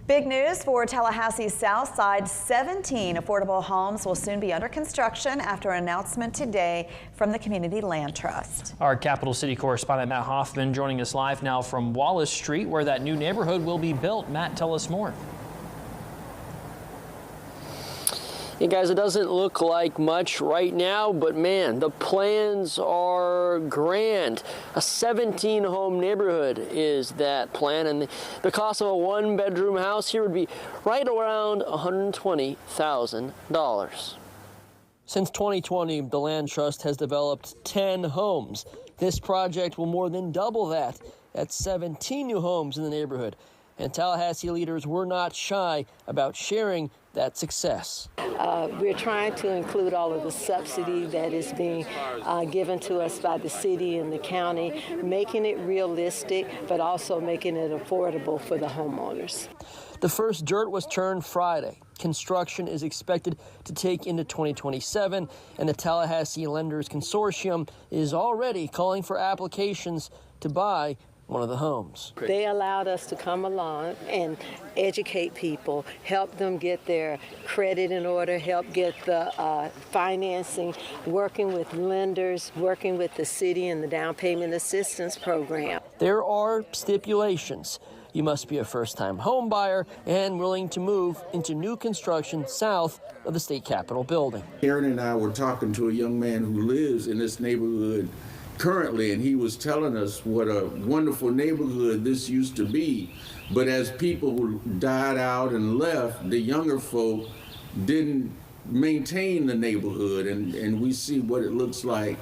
Big news for Tallahassee's south side. 17 affordable homes will soon be under construction after an announcement today from the Community Land Trust. Our Capital City correspondent Matt Hoffman joining us live now from Wallace Street, where that new neighborhood will be built. Matt, tell us more. Hey guys, it doesn't look like much right now, but man, the plans are grand. A 17-home neighborhood is that plan, and the cost of a one-bedroom house here would be right around $120,000. Since 2020, the Land Trust has developed 10 homes. This project will more than double that. That's 17 new homes in the neighborhood. And Tallahassee leaders were not shy about sharing that success. We're trying to include all of the subsidy that is being given to us by the city and the county, making it realistic, but also making it affordable for the homeowners. The first dirt was turned Friday. Construction is expected to take into 2027, and the Tallahassee Lenders Consortium is already calling for applications to buy one of the homes. They allowed us to come along and educate people, help them get their credit in order, help get the financing, working with lenders, working with the city and the down payment assistance program. There are stipulations. You must be a first-time home buyer and willing to move into new construction south of the state capitol building. Aaron and I were talking to a young man who lives in this neighborhood currently, and he was telling us what a wonderful neighborhood this used to be. But as people died out and left, the younger folk didn't maintain the neighborhood, and we see what it looks like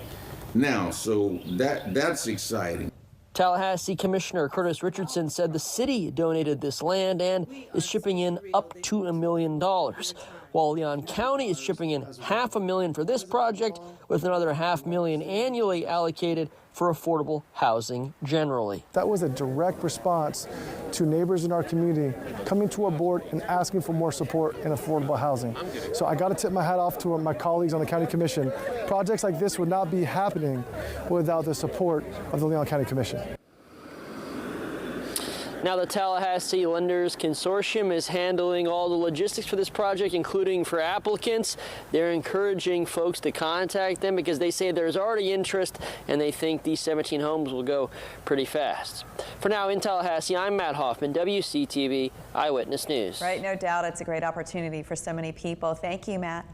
now. So that's exciting. Tallahassee Commissioner Curtis Richardson said the city donated this land and is shipping in up to $1 million, while Leon County is shipping in $500,000 for this project, with another $500,000 annually allocated for affordable housing generally. That was a direct response to neighbors in our community coming to our board and asking for more support in affordable housing. So I got to tip my hat off to my colleagues on the County Commission. Projects like this would not be happening without the support of the Leon County Commission. Now the Tallahassee Lenders Consortium is handling all the logistics for this project, including for applicants. They're encouraging folks to contact them because they say there's already interest and they think these 17 homes will go pretty fast. For now in Tallahassee, I'm Matt Hoffman, WCTV Eyewitness News. Right, no doubt it's a great opportunity for so many people. Thank you, Matt.